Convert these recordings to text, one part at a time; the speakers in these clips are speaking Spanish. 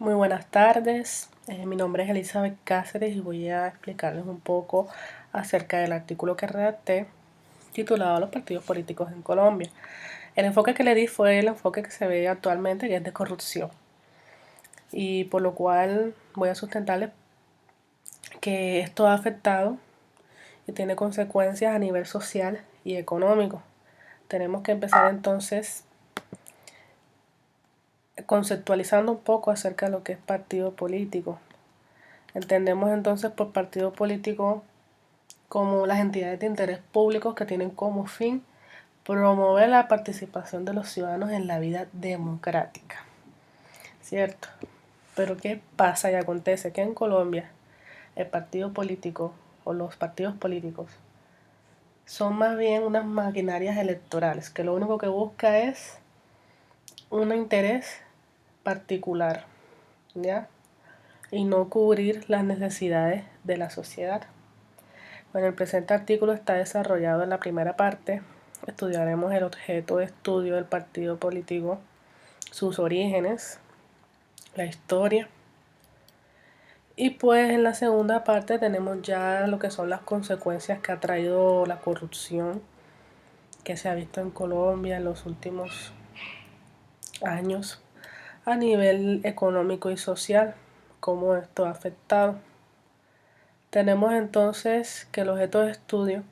Muy buenas tardes, mi nombre es Elizabeth Cáceres y voy a explicarles un poco acerca del artículo que redacté titulado Los partidos políticos en Colombia. El enfoque que le di fue el enfoque que se ve actualmente, que es de corrupción, y por lo cual voy a sustentarles que esto ha afectado y tiene consecuencias a nivel social y económico. Tenemos que empezar entonces conceptualizando un poco acerca de lo que es partido político. Entendemos entonces por partido político como las entidades de interés público que tienen como fin promover la participación de los ciudadanos en la vida democrática, ¿cierto? Pero ¿qué pasa y acontece? Que en Colombia el partido político o los partidos políticos son más bien unas maquinarias electorales que lo único que busca es un interés particular, ¿ya? Y no cubrir las necesidades de la sociedad. Bueno, el presente artículo está desarrollado en la primera parte. Estudiaremos el objeto de estudio del partido político, sus orígenes, la historia. Y pues en la segunda parte tenemos ya lo que son las consecuencias que ha traído la corrupción que se ha visto en Colombia en los últimos años a nivel económico y social, cómo esto ha afectado. Tenemos entonces que el objeto de estudio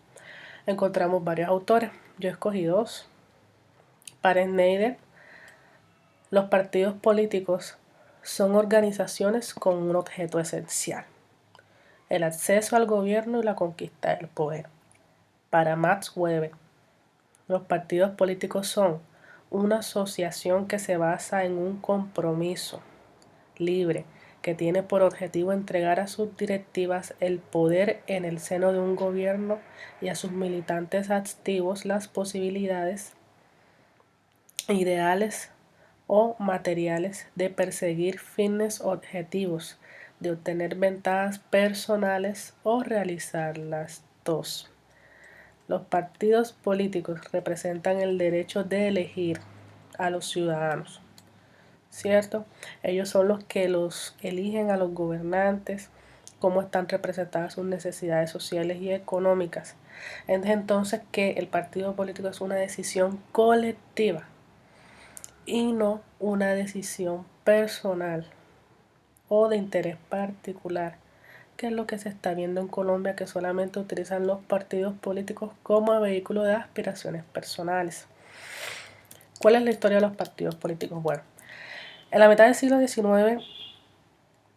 encontramos varios autores. Yo escogí dos. Para Schneider, los partidos políticos son organizaciones con un objeto esencial: el acceso al gobierno y la conquista del poder. Para Max Weber, los partidos políticos son una asociación que se basa en un compromiso libre que tiene por objetivo entregar a sus directivas el poder en el seno de un gobierno y a sus militantes activos las posibilidades, ideales o materiales de perseguir fines objetivos, de obtener ventajas personales o realizar las dos. Los partidos políticos representan el derecho de elegir a los ciudadanos, ¿cierto? Ellos son los que los eligen a los gobernantes, cómo están representadas sus necesidades sociales y económicas. Es entonces que el partido político es una decisión colectiva y no una decisión personal o de interés particular, que es lo que se está viendo en Colombia, que solamente utilizan los partidos políticos como vehículo de aspiraciones personales. ¿Cuál es la historia de los partidos políticos? Bueno, en la mitad del siglo XIX,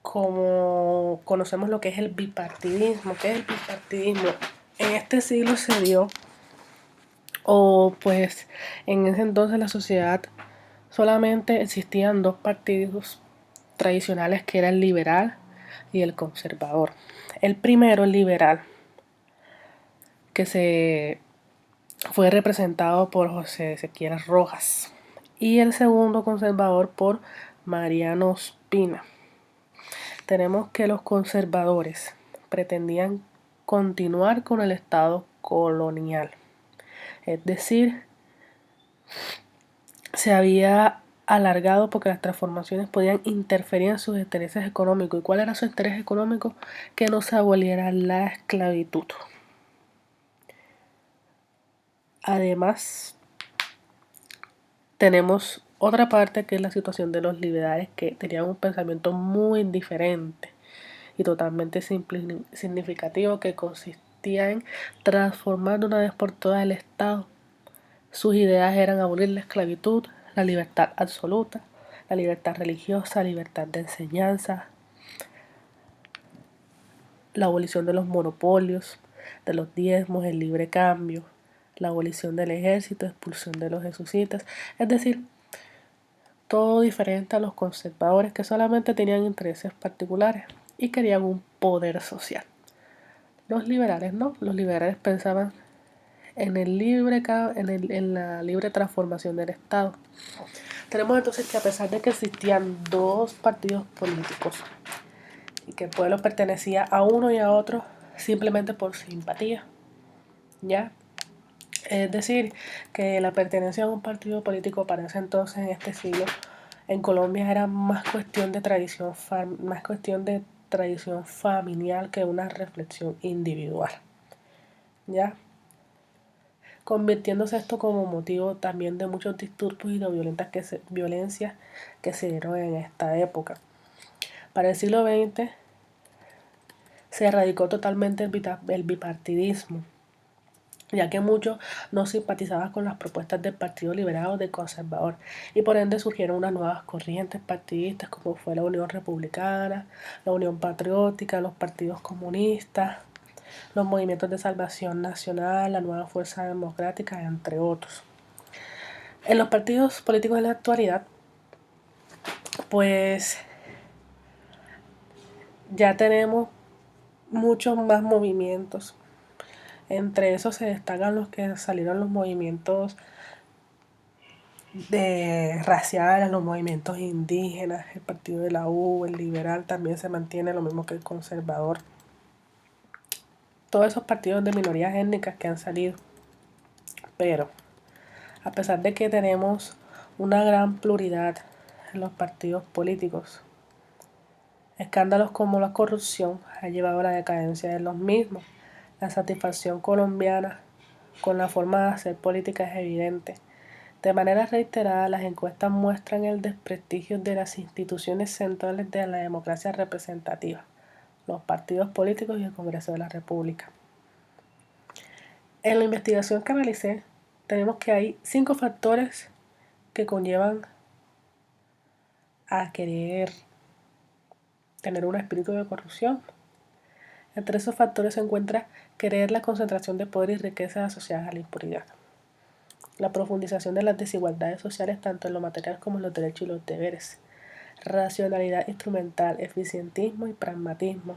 como conocemos lo que es el bipartidismo, ¿qué es el bipartidismo? En este siglo se dio, o pues en ese entonces la sociedad solamente existían dos partidos tradicionales, que era el liberal y el conservador. El primero, el liberal, que se fue representado por José Ezequiel Rojas, y el segundo, conservador, por Mariano Ospina. Tenemos que los conservadores pretendían continuar con el estado colonial, es decir, se había alargado porque las transformaciones podían interferir en sus intereses económicos. ¿Y cuál era su interés económico? Que no se aboliera la esclavitud. Además, tenemos otra parte, que es la situación de los liberales, que tenían un pensamiento muy diferente y totalmente significativo, que consistía en transformar de una vez por todas el Estado. Sus ideas eran abolir la esclavitud, la libertad absoluta, la libertad religiosa, la libertad de enseñanza, la abolición de los monopolios, de los diezmos, el libre cambio, la abolición del ejército, expulsión de los jesuitas. Es decir, todo diferente a los conservadores, que solamente tenían intereses particulares y querían un poder social. Los liberales no, los liberales pensaban en la libre transformación del Estado. Tenemos entonces que, a pesar de que existían dos partidos políticos y que el pueblo pertenecía a uno y a otro simplemente por simpatía, ¿ya? Es decir, que la pertenencia a un partido político para ese entonces, en este siglo, En Colombia era más cuestión de tradición familiar que una reflexión individual, ¿ya? Convirtiéndose esto como motivo también de muchos disturbios y de violencias que se dieron en esta época. Para el siglo XX se erradicó totalmente el bipartidismo, ya que muchos no simpatizaban con las propuestas del Partido Liberal o del Conservador, y por ende surgieron unas nuevas corrientes partidistas como fue la Unión Republicana, la Unión Patriótica, los partidos comunistas, los movimientos de salvación nacional, la Nueva Fuerza Democrática, entre otros. En los partidos políticos de la actualidad, pues ya tenemos muchos más movimientos. Entre esos se destacan los que salieron los movimientos raciales, los movimientos indígenas, el partido de la U, el liberal también se mantiene, lo mismo que el conservador. Todos esos partidos de minorías étnicas que han salido. Pero, a pesar de que tenemos una gran pluralidad en los partidos políticos, escándalos como la corrupción han llevado a la decadencia de los mismos. La satisfacción colombiana con la forma de hacer política es evidente. De manera reiterada, las encuestas muestran el desprestigio de las instituciones centrales de la democracia representativa, los partidos políticos y el Congreso de la República. En la investigación que realicé, tenemos que hay 5 factores que conllevan a querer tener un espíritu de corrupción. Entre esos factores se encuentra querer la concentración de poder y riqueza asociadas a la impunidad, la profundización de las desigualdades sociales tanto en lo material como en los derechos y los deberes, racionalidad instrumental, eficientismo y pragmatismo,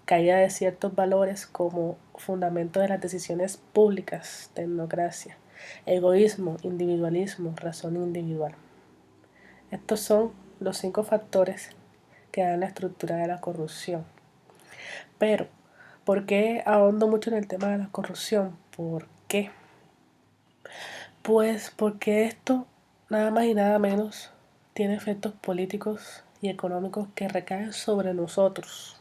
caída de ciertos valores como fundamento de las decisiones públicas, tecnocracia, egoísmo, individualismo, razón individual. Estos son los 5 factores que dan la estructura de la corrupción. Pero, ¿por qué ahondo mucho en el tema de la corrupción? ¿Por qué? Pues porque esto, nada más y nada menos, tiene efectos políticos y económicos que recaen sobre nosotros,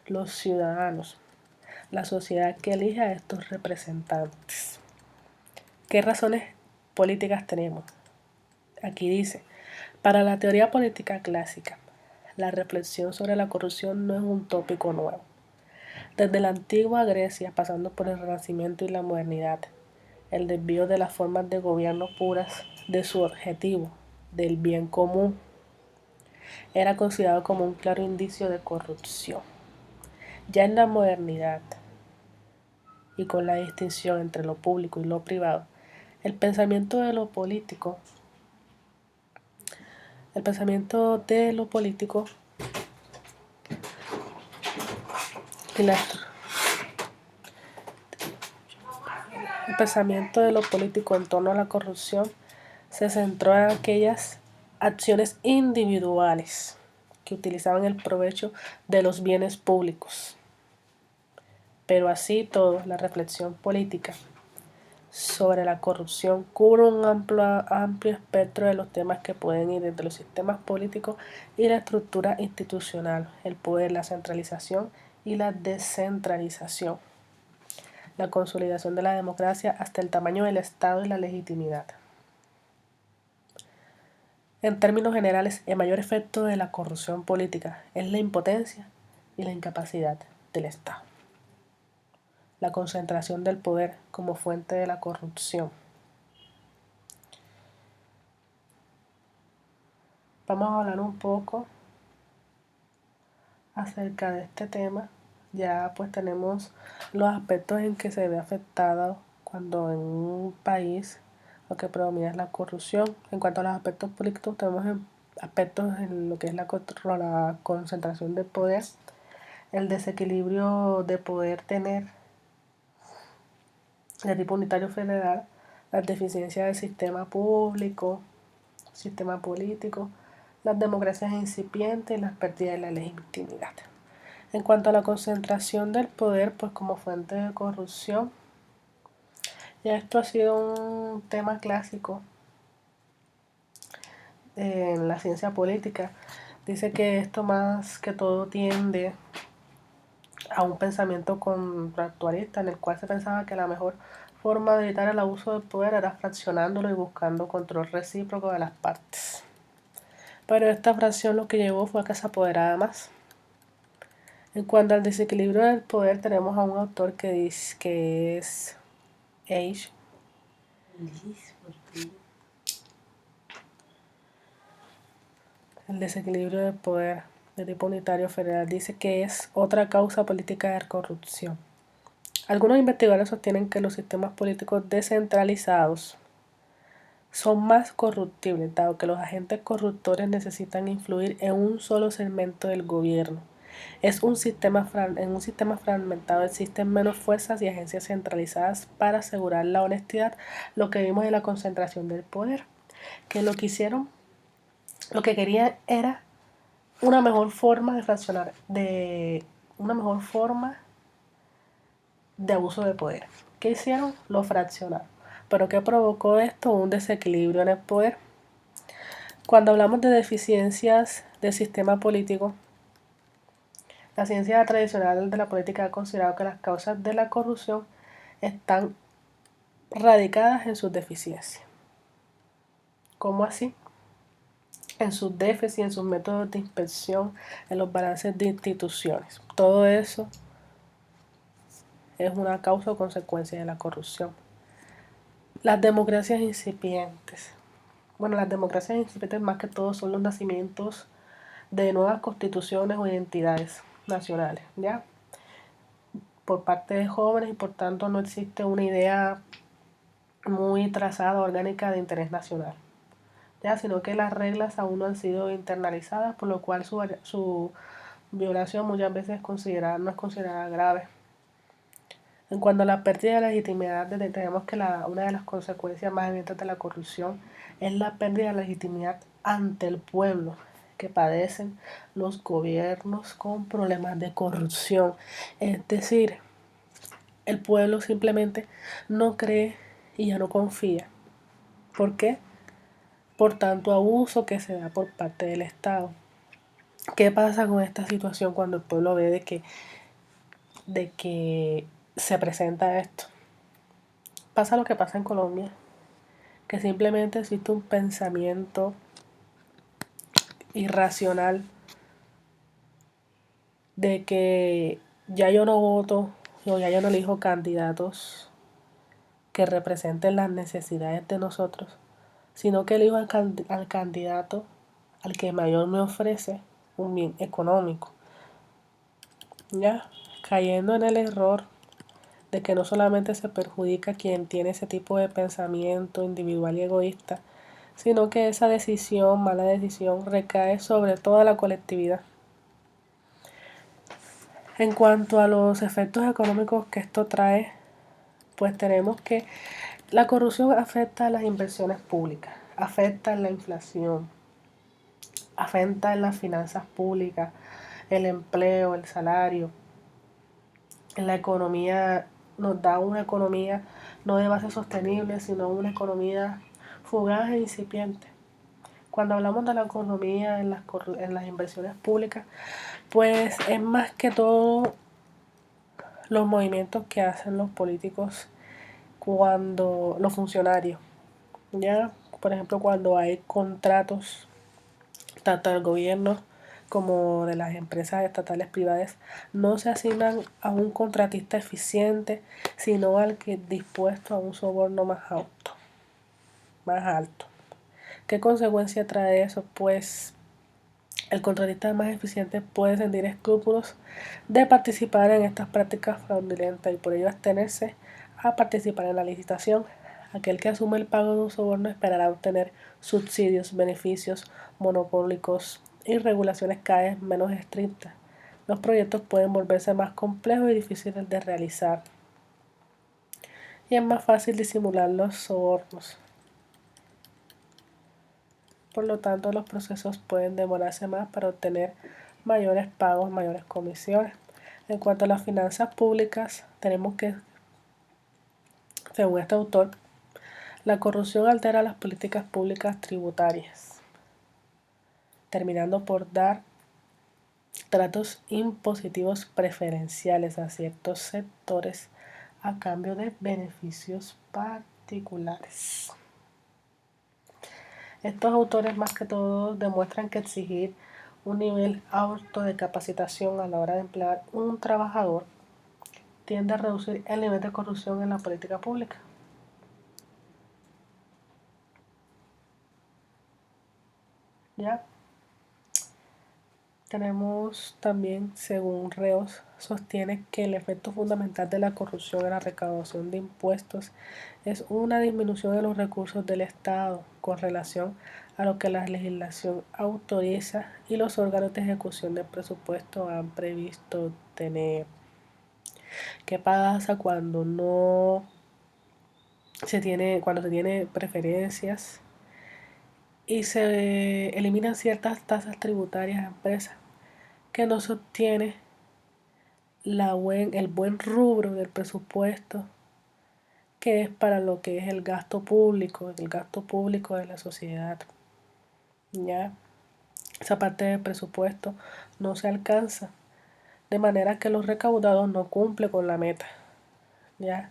los ciudadanos, la sociedad que elige a estos representantes. ¿Qué razones políticas tenemos? Aquí dice, para la teoría política clásica, la reflexión sobre la corrupción no es un tópico nuevo. Desde la antigua Grecia, pasando por el Renacimiento y la modernidad, el desvío de las formas de gobierno puras de su objetivo, del bien común, era considerado como un claro indicio de corrupción. Ya en la modernidad, y con la distinción entre lo público y lo privado, el pensamiento de lo político, el pensamiento de lo político y la, el pensamiento de lo político en torno a la corrupción se centró en aquellas acciones individuales que utilizaban el provecho de los bienes públicos. Pero así todo, la reflexión política sobre la corrupción cubre un amplio espectro de los temas que pueden ir desde los sistemas políticos y la estructura institucional, el poder, la centralización y la descentralización, la consolidación de la democracia hasta el tamaño del Estado y la legitimidad. En términos generales, el mayor efecto de la corrupción política es la impotencia y la incapacidad del Estado. La concentración del poder como fuente de la corrupción. Vamos a hablar un poco acerca de este tema. Ya pues tenemos los aspectos en que se ve afectado cuando en un país lo que predomina es la corrupción. En cuanto a los aspectos políticos, tenemos aspectos en lo que es la concentración de poder, el desequilibrio de poder tener de tipo unitario federal, las deficiencias del sistema público, sistema político, las democracias incipientes y las pérdidas de la legitimidad. En cuanto a la concentración del poder, pues como fuente de corrupción, ya esto ha sido un tema clásico en la ciencia política, dice que esto más que todo tiende a un pensamiento contractualista en el cual se pensaba que la mejor forma de evitar el abuso del poder era fraccionándolo y buscando control recíproco de las partes. Pero esta fracción lo que llevó fue a que se apoderara más. En cuanto al desequilibrio del poder, tenemos a un autor que dice que es Age. El desequilibrio del poder de tipo unitario federal dice que es otra causa política de corrupción. Algunos investigadores sostienen que los sistemas políticos descentralizados son más corruptibles, dado que los agentes corruptores necesitan influir en un solo segmento del gobierno. En un sistema fragmentado existen menos fuerzas y agencias centralizadas para asegurar la honestidad, lo que vimos en la concentración del poder, que lo que querían era una mejor forma de fraccionar, una mejor forma de abuso de poder. ¿Qué hicieron? Lo fraccionaron. ¿Pero qué provocó esto? Un desequilibrio en el poder. Cuando hablamos de deficiencias del sistema político, la ciencia tradicional de la política ha considerado que las causas de la corrupción están radicadas en sus deficiencias. ¿Cómo así? En sus déficits, en sus métodos de inspección, en los balances de instituciones. Todo eso es una causa o consecuencia de la corrupción. Las democracias incipientes. Bueno, las democracias incipientes más que todo son los nacimientos de nuevas constituciones o identidades nacionales, ¿ya? Por parte de jóvenes y por tanto no existe una idea muy trazada, orgánica de interés nacional, ¿ya? Sino que las reglas aún no han sido internalizadas, por lo cual su violación muchas veces no es considerada grave. En cuanto a la pérdida de legitimidad, tenemos que una de las consecuencias más evidentes de la corrupción es la pérdida de legitimidad ante el pueblo que padecen los gobiernos con problemas de corrupción. Es decir, el pueblo simplemente no cree y ya no confía. ¿Por qué? Por tanto abuso que se da por parte del Estado. ¿Qué pasa con esta situación cuando el pueblo ve de que se presenta esto? Pasa lo que pasa en Colombia, que simplemente existe un pensamiento irracional de que ya yo no voto o ya yo no elijo candidatos que representen las necesidades de nosotros, sino que elijo al candidato al que mayor me ofrece un bien económico, ¿ya? Cayendo en el error de que no solamente se perjudica a quien tiene ese tipo de pensamiento individual y egoísta, sino que esa mala decisión, recae sobre toda la colectividad. En cuanto a los efectos económicos que esto trae, pues tenemos que la corrupción afecta a las inversiones públicas, afecta a la inflación, afecta en las finanzas públicas, el empleo, el salario, en la economía, nos da una economía no de base sostenible, sino una economía fugaz e incipiente. Cuando hablamos de la economía en las inversiones públicas, pues es más que todo los movimientos que hacen los políticos cuando los funcionarios, ya, por ejemplo, cuando hay contratos tanto del gobierno como de las empresas estatales privadas, no se asignan a un contratista eficiente, sino al que es dispuesto a un soborno más alto. ¿Qué consecuencia trae eso? Pues el contratista más eficiente puede sentir escrúpulos de participar en estas prácticas fraudulentas y por ello abstenerse a participar en la licitación. Aquel que asume el pago de un soborno esperará obtener subsidios, beneficios monopólicos y regulaciones cada vez menos estrictas. Los proyectos pueden volverse más complejos y difíciles de realizar. Y es más fácil disimular los sobornos. Por lo tanto, los procesos pueden demorarse más para obtener mayores pagos, mayores comisiones. En cuanto a las finanzas públicas, tenemos que, según este autor, la corrupción altera las políticas públicas tributarias. terminando por dar tratos impositivos preferenciales a ciertos sectores a cambio de beneficios particulares. Estos autores más que todo demuestran que exigir un nivel alto de capacitación a la hora de emplear un trabajador tiende a reducir el nivel de corrupción en la política pública. ¿Ya? Tenemos también, según Reos, sostiene que el efecto fundamental de la corrupción en la recaudación de impuestos es una disminución de los recursos del Estado con relación a lo que la legislación autoriza y los órganos de ejecución del presupuesto han previsto tener. ¿Qué pasa cuando se tiene preferencias y se eliminan ciertas tasas tributarias a empresas que no se obtiene el buen rubro del presupuesto que es para lo que es el gasto público de la sociedad? ¿Ya? Esa parte del presupuesto no se alcanza, de manera que los recaudados no cumplen con la meta, ¿ya?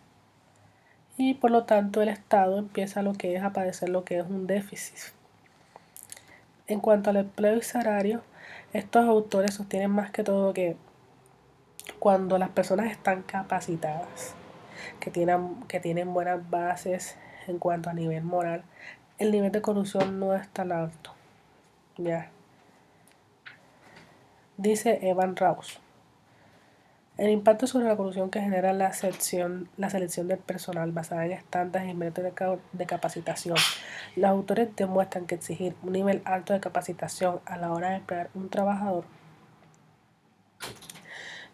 Y por lo tanto el Estado empieza a padecer lo que es un déficit. En cuanto al empleo y salario, estos autores sostienen más que todo que cuando las personas están capacitadas, que tienen buenas bases en cuanto a nivel moral, el nivel de corrupción no es tan alto. Ya. Dice Evan Rause. El impacto sobre la corrupción que genera la selección del personal basada en estándares y métodos de capacitación. Los autores demuestran que exigir un nivel alto de capacitación a la hora de emplear un trabajador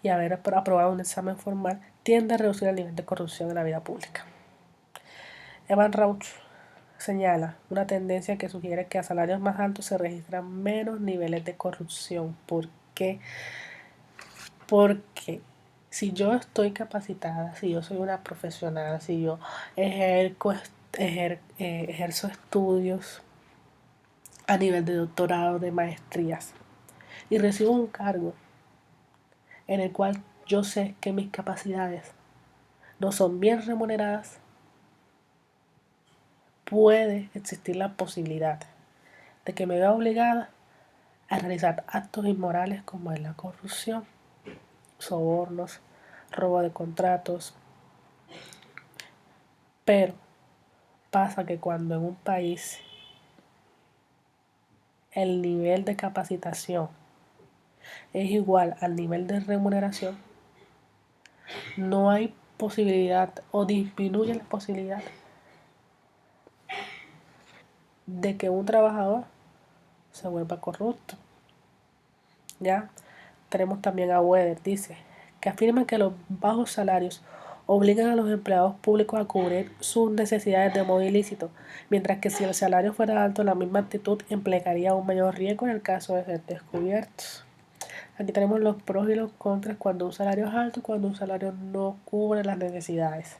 y haber aprobado un examen formal tiende a reducir el nivel de corrupción en la vida pública. Evan Rauch señala una tendencia que sugiere que a salarios más altos se registran menos niveles de corrupción. ¿Por qué? Porque si yo estoy capacitada, si yo soy una profesional, si yo ejerzo estudios a nivel de doctorado, de maestrías, y recibo un cargo en el cual yo sé que mis capacidades no son bien remuneradas, puede existir la posibilidad de que me vea obligada a realizar actos inmorales como es la corrupción, sobornos, robo de contratos. Pero pasa que cuando en un país el nivel de capacitación es igual al nivel de remuneración, no hay posibilidad o disminuye la posibilidad de que un trabajador se vuelva corrupto. ¿Ya? Tenemos también a Weber, dice, que afirma que los bajos salarios obligan a los empleados públicos a cubrir sus necesidades de modo ilícito, mientras que si el salario fuera alto, la misma actitud implicaría un mayor riesgo en el caso de ser descubiertos. Aquí tenemos los pros y los contras cuando un salario es alto y cuando un salario no cubre las necesidades.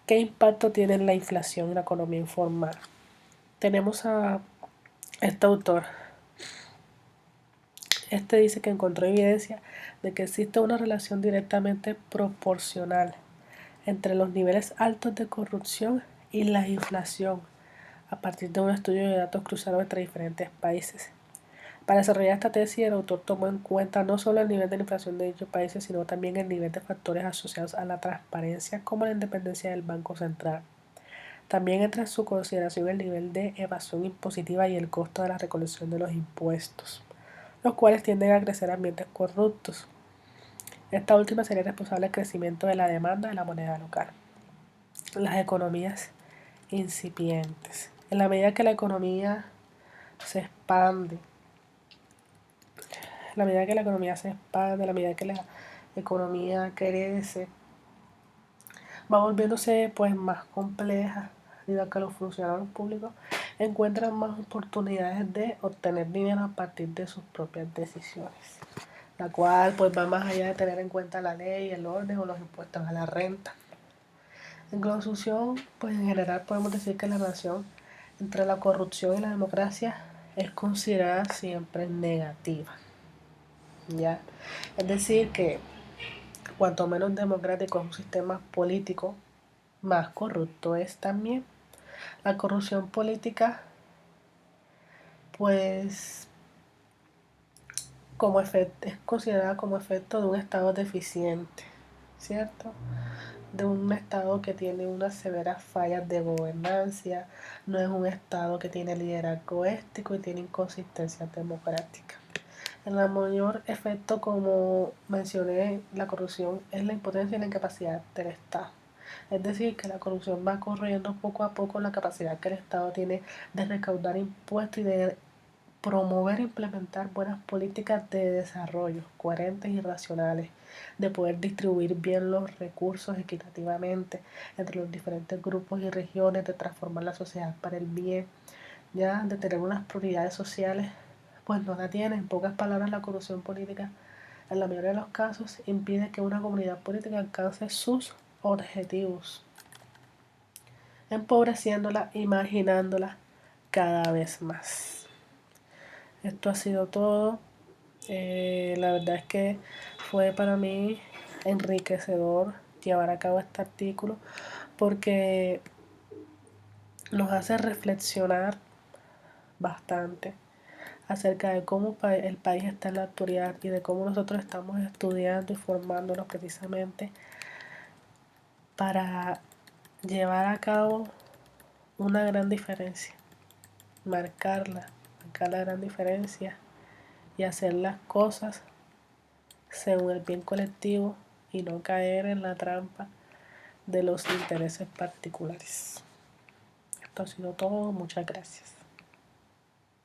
¿Qué impacto tiene la inflación en la economía informal? Tenemos a este autor. Este dice que encontró evidencia de que existe una relación directamente proporcional entre los niveles altos de corrupción y la inflación, a partir de un estudio de datos cruzados entre diferentes países. Para desarrollar esta tesis, el autor tomó en cuenta no solo el nivel de la inflación de dichos países, sino también el nivel de factores asociados a la transparencia, como la independencia del Banco Central. También entra en su consideración el nivel de evasión impositiva y el costo de la recolección de los impuestos, los cuales tienden a crecer ambientes corruptos. Esta última sería responsable del crecimiento de la demanda de la moneda local. Las economías incipientes. En la medida que la economía se expande, la medida que la economía se expande, la medida que la economía crece, va volviéndose pues más compleja, debido a que los funcionarios públicos encuentran más oportunidades de obtener dinero a partir de sus propias decisiones, la cual pues va más allá de tener en cuenta la ley, el orden o los impuestos a la renta. En conclusión, pues en general podemos decir que la relación entre la corrupción y la democracia es considerada siempre negativa, ¿ya? Es decir, que cuanto menos democrático es un sistema político, más corrupto es también. La corrupción política, pues, es considerada como efecto de un Estado deficiente, ¿cierto? De un Estado que tiene unas severas fallas de gobernancia, no es un Estado que tiene liderazgo ético y tiene inconsistencia democrática. El mayor efecto, como mencioné, la corrupción es la impotencia y la incapacidad del Estado. Es decir, que la corrupción va corriendo poco a poco la capacidad que el Estado tiene de recaudar impuestos y de promover e implementar buenas políticas de desarrollo coherentes y racionales, de poder distribuir bien los recursos equitativamente entre los diferentes grupos y regiones, de transformar la sociedad para el bien, ya de tener unas prioridades sociales, pues no la tiene. En pocas palabras, la corrupción política, en la mayoría de los casos, impide que una comunidad política alcance sus objetivos, empobreciéndola, imaginándola cada vez más. Esto ha sido todo. La verdad es que fue para mí enriquecedor llevar a cabo este artículo porque nos hace reflexionar bastante acerca de cómo el país está en la actualidad y de cómo nosotros estamos estudiando y formándonos precisamente para llevar a cabo una gran diferencia, marcar la gran diferencia y hacer las cosas según el bien colectivo y no caer en la trampa de los intereses particulares. Esto ha sido todo, muchas gracias.